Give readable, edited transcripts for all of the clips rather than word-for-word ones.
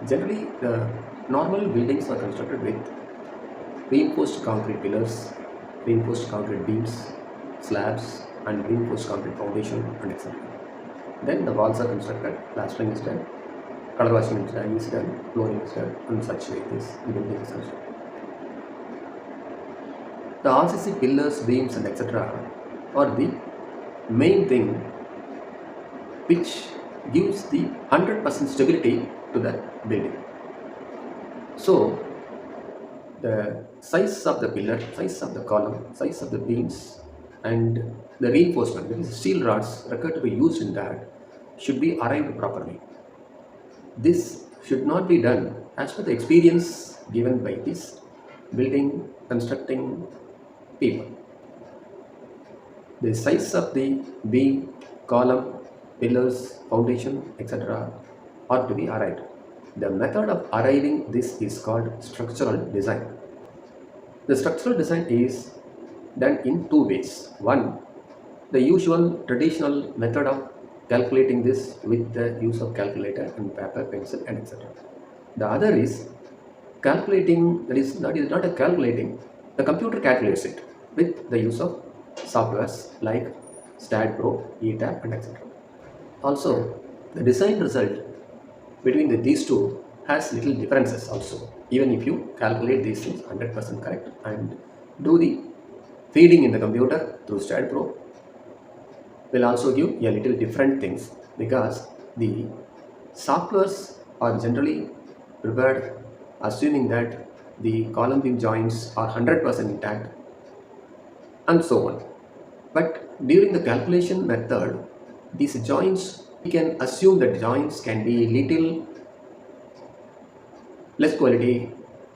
Generally, the normal buildings are constructed with reinforced concrete pillars, reinforced concrete beams, slabs, and reinforced concrete foundation, and etc. Then the walls are constructed, plastering is done, color washing is done, flooring is done, and such like this building is constructed. The RCC pillars, beams, and etc. are the main thing which gives the 100% stability to the building. So the size of the pillar, size of the column, size of the beams, and the reinforcement, that is steel rods required to be used in that, should be arrived properly. This should not be done as per the experience given by this building constructing people. The size of the beam, column, pillars, foundation, etc. are to be arrived. The method of arriving this is called structural design. The structural design is done in two ways. One, the usual traditional method of calculating this with the use of calculator and paper, pencil, and etc. The other is calculating, that is not a calculating, the computer calculates it with the use of softwares like STAAD Pro, ETAP, and etc. Also, the design result between these two has little differences also. Even if you calculate these things 100% correct and do the feeding in the computer through STAAD Pro, will also give a little different things, because the softwares are generally prepared assuming that the column beam joints are 100% intact and so on. But during the calculation method, these joints, we can assume that joints can be little less quality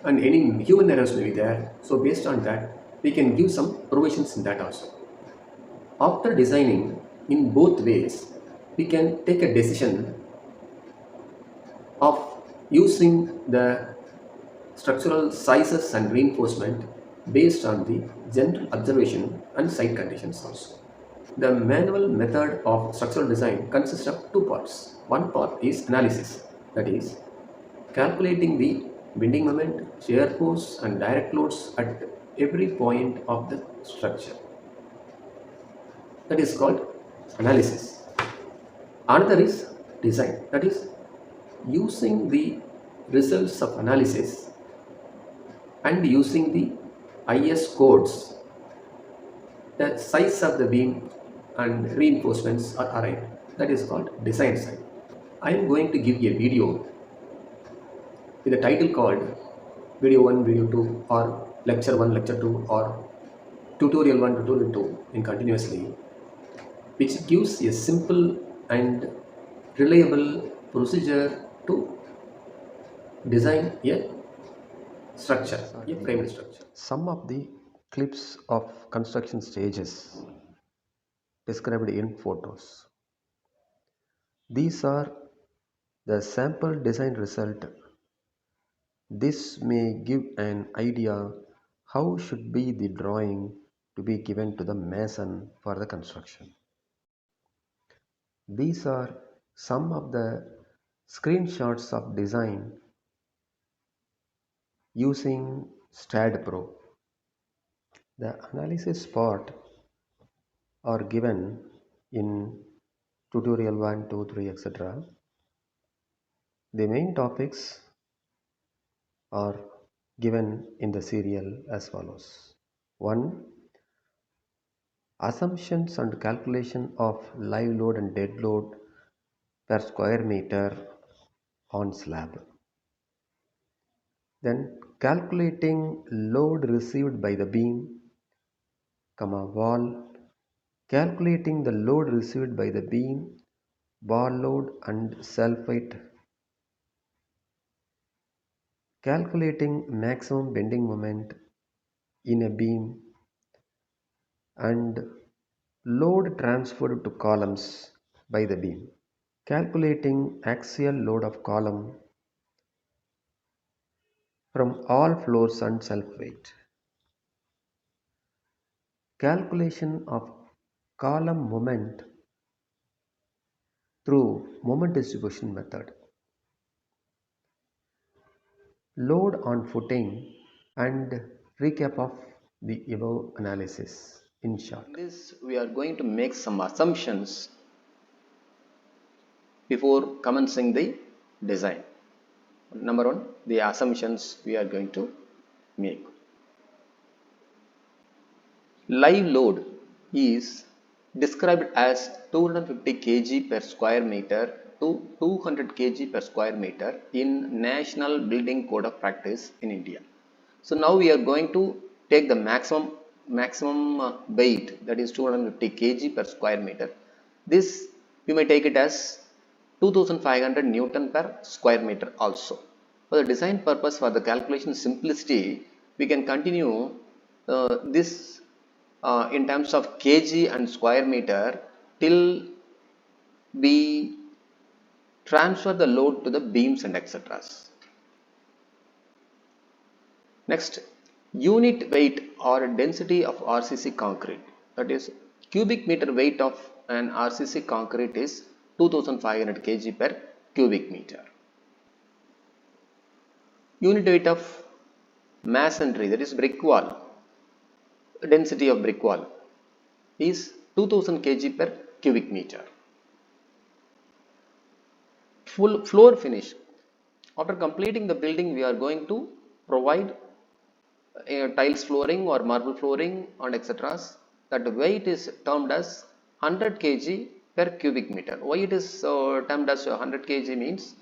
and any human errors may be there. So based on that, we can give some provisions in that also. After designing in both ways, we can take a decision of using the structural sizes and reinforcement based on the general observation and site conditions also. The manual method of structural design consists of two parts. One part is analysis, that is, calculating the bending moment, shear force, and direct loads at every point of the structure. That is called analysis. Another is design, that is, using the results of analysis and using the IS codes, the size of the beam and reinforcements are arrived. That is called design side. I am going to give a video with a title called Video 1, Video 2, or Lecture 1, Lecture 2, or Tutorial 1, Tutorial 2 in continuously, which gives a simple and reliable procedure to design a structure, a framed structure. Some of the clips of construction stages described in photos. These are the sample design result. This may give an idea how should be the drawing to be given to the mason for the construction. These are some of the screenshots of design using STAAD Pro. The analysis part are given in tutorial 1, 2, 3, etc. The main topics are given in the serial as follows. 1. Assumptions and calculation of live load and dead load per square meter on slab. Then calculating load received by the beam, wall, calculating the load received by the beam, bar load and self weight, calculating maximum bending moment in a beam, and load transferred to columns by the beam, calculating axial load of column from all floors and self weight, calculation of column moment through moment distribution method, Load on footing and recap of the above analysis in short. In this, we are going to make some assumptions before commencing the design. Number one, the assumptions we are going to make. Live load is described as 250 kg per square meter to 200 kg per square meter in National Building Code of Practice in India. So now we are going to take the maximum weight, that is 250 kg per square meter. This you may take it as 2500 Newton per square meter also. For the design purpose, for the calculation simplicity, we can continue this in terms of kg and square meter till we transfer the load to the beams and etc. Next, unit weight or density of RCC concrete, that is cubic meter weight of an RCC concrete is 2500 kg per cubic meter. Unit weight of masonry, that is brick wall, density of brick wall is 2000 kg per cubic meter. Full floor finish. After completing the building, we are going to provide tiles flooring or marble flooring and etc. That weight is termed as 100 kg per cubic meter. Why it is termed as 100 kg means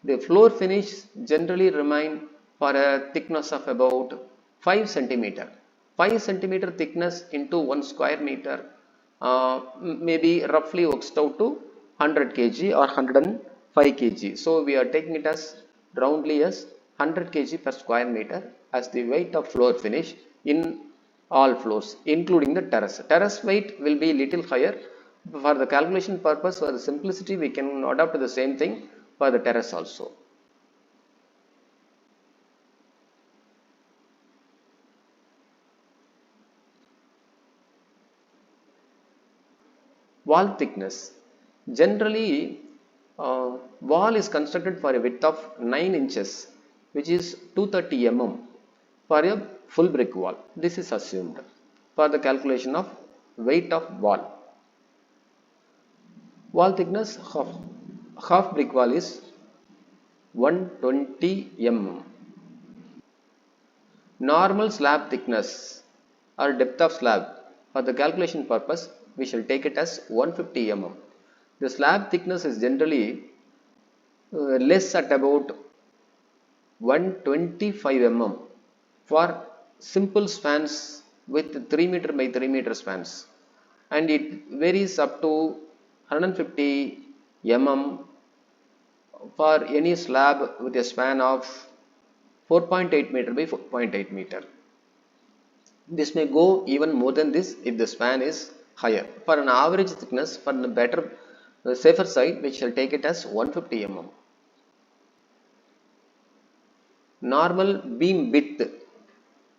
the floor finish generally remain for a thickness of about 5 centimeter. 5 centimeter thickness into 1 square meter maybe roughly works out to 100 kg or 105 kg. So we are taking it as roundly as 100 kg per square meter as the weight of floor finish in all floors including the terrace. Terrace weight will be little higher. For the calculation purpose, for the simplicity, we can adopt the same thing for the terrace also. Wall thickness. Generally, wall is constructed for a width of 9 inches, which is 230 mm for a full brick wall. This is assumed for the calculation of weight of wall. Wall thickness half brick wall is 120 mm. Normal slab thickness or depth of slab, for the calculation purpose we shall take it as 150 mm. The slab thickness is generally less at about 125 mm for simple spans with 3 meter by 3 meter spans, and it varies up to 150 mm for any slab with a span of 4.8 meter by 4.8 meter. This may go even more than this if the span is higher. For an average thickness, for the better, the safer side, we shall take it as 150 mm. Normal beam width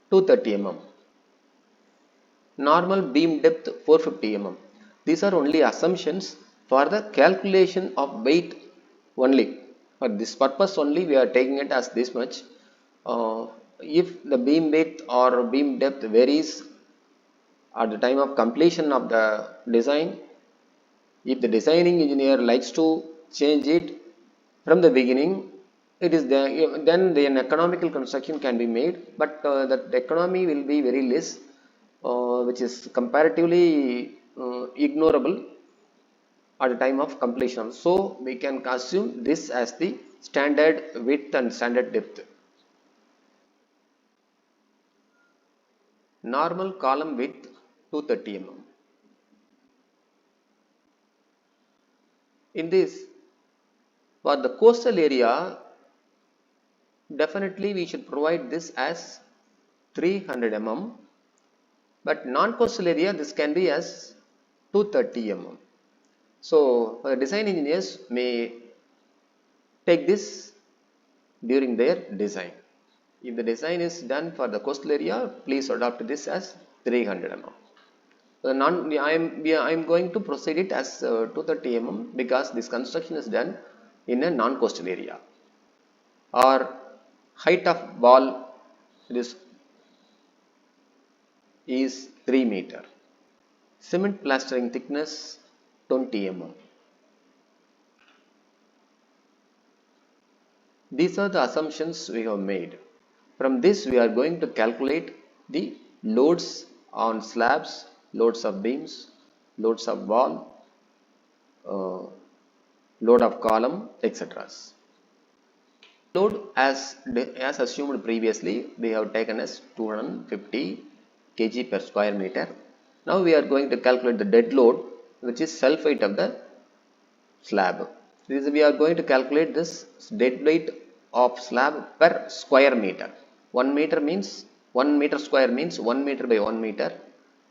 230 mm. Normal beam depth 450 mm. These are only assumptions for the calculation of weight only. For this purpose only, we are taking it as this much. If the beam width or beam depth varies at the time of completion of the design, if the designing engineer likes to change it from the beginning, it is there, then the economical construction can be made, but that economy will be very less, which is comparatively ignorable at the time of completion. So we can assume this as the standard width and standard depth. Normal column width 230 mm. In this, for the coastal area, definitely we should provide this as 300 mm, but non-coastal area this can be as 230 mm. So the design engineers may take this during their design. If the design is done for the coastal area, please adopt this as 300 mm. I am going to proceed it as 230 mm because this construction is done in a non-coastal area. Or Height of wall is 3 meter. Cement plastering thickness 20 mm. These are the assumptions we have made. From this we are going to calculate the loads on slabs, loads of beams, loads of wall, uh, load of column, etc. Load as assumed previously, we have taken as 250 kg per square meter. Now we are going to calculate the dead load, which is self weight of the slab. We are going to calculate this dead weight of slab per square meter. 1 meter means 1 meter square means 1 meter by 1 meter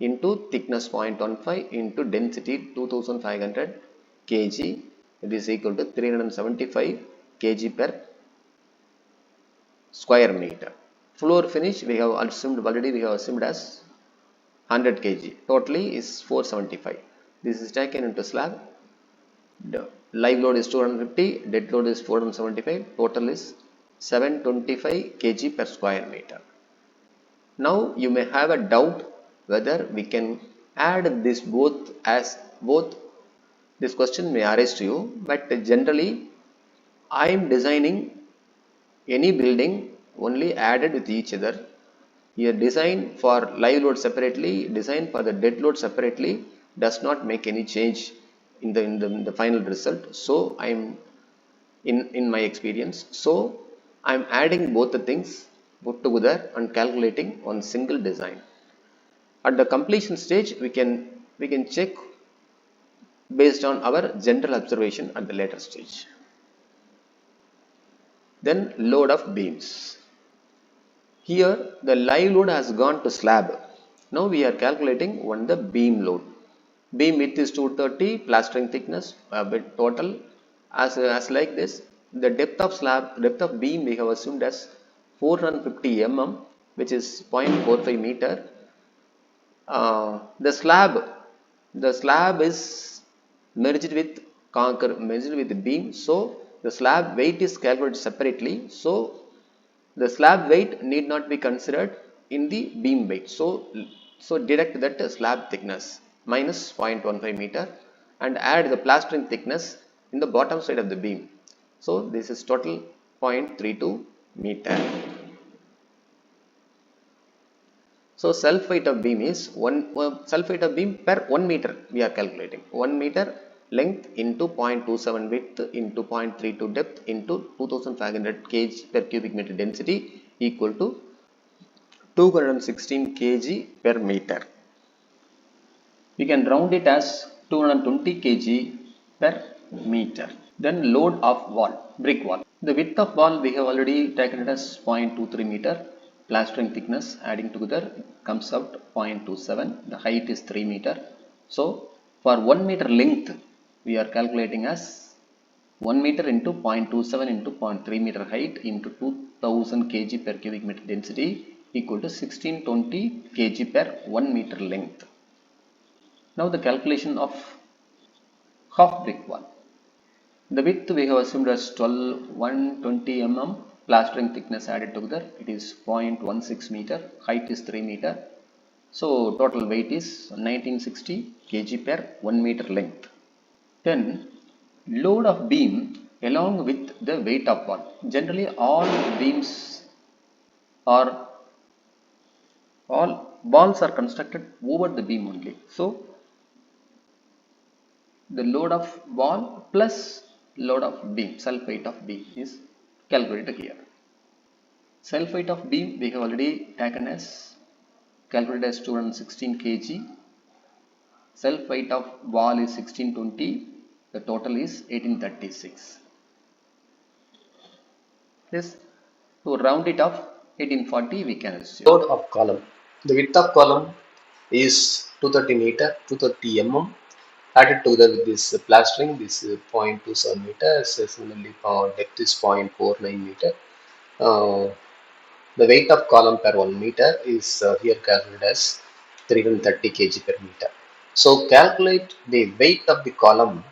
into thickness 0.15 into density 2500 kg. It is equal to 375 kg per square meter. Floor finish we have assumed as 100 kg. Totally is 475. This is taken into slab. The live load is 250, dead load is 475. Total is 725 kg per square meter. Now you may have a doubt whether we can add this both. This question may arise to you, but generally I am designing any building only added with each other. Here design for live load separately, design for the dead load separately does not make any change in the final result. So I am in my experience. So I am adding both the things put together and calculating on single design. At the completion stage we can check based on our general observation at the later stage. Then load of beams. Here the live load has gone to slab. Now we are calculating on the beam load. Beam width is 230, plastering thickness total as like this. The depth of beam we have assumed as 450 mm, which is 0.45 meter. The slab is merged with merged with the beam, so the slab weight is calculated separately. So the slab weight need not be considered in the beam weight. So deduct that slab thickness minus 0.15 meter and add the plastering thickness in the bottom side of the beam. So this is total 0.32 meter. So self weight of beam is self weight of beam per 1 meter we are calculating. 1 meter length into 0.27 width into 0.32 depth into 2500 kg per cubic meter density equal to 216 kg per meter. We can round it as 220 kg per meter. Then load of brick wall. The width of wall we have already taken it as 0.23 meter. Plastering thickness adding together comes out 0.27. The height is 3 meter. So for 1 meter length we are calculating as 1 meter into 0.27 into 0.3 meter height into 2000 kg per cubic meter density equal to 1620 kg per 1 meter length. Now the calculation of half brick wall. The width we have assumed as 120 mm. Plastering thickness added together, it is 0.16 meter. Height is 3 meter. So total weight is 1960 kg per 1 meter length. Then load of beam along with the weight of wall. Generally all beams are all walls are constructed over the beam only. So the load of wall plus load of beam, self weight of beam is calculated here. Self weight of beam we have already taken as calculated as 216 kg. Self weight of wall is 1620. The total is 1836. This to round it off 1840 we can assume. Load of column. The width of column is 230 meter, 230 mm. Added together with this plastering, this 0.27 meter. Similarly, depth is 0.49 meter. The weight of column per 1 meter is here calculated as 330 kg per meter. So calculate the weight of the column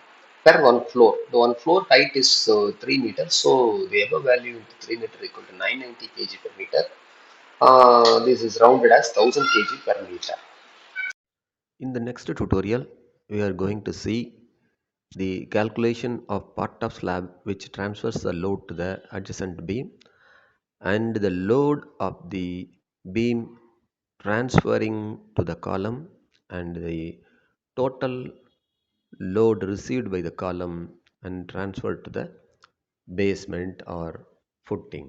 per one floor. The one floor height is 3 meters, so the above value into 3 meter equal to 990 kg per meter. This is rounded as 1000 kg per meter. In the next tutorial, we are going to see the calculation of part of slab which transfers the load to the adjacent beam and the load of the beam transferring to the column and the total load received by the column and transferred to the basement or footing.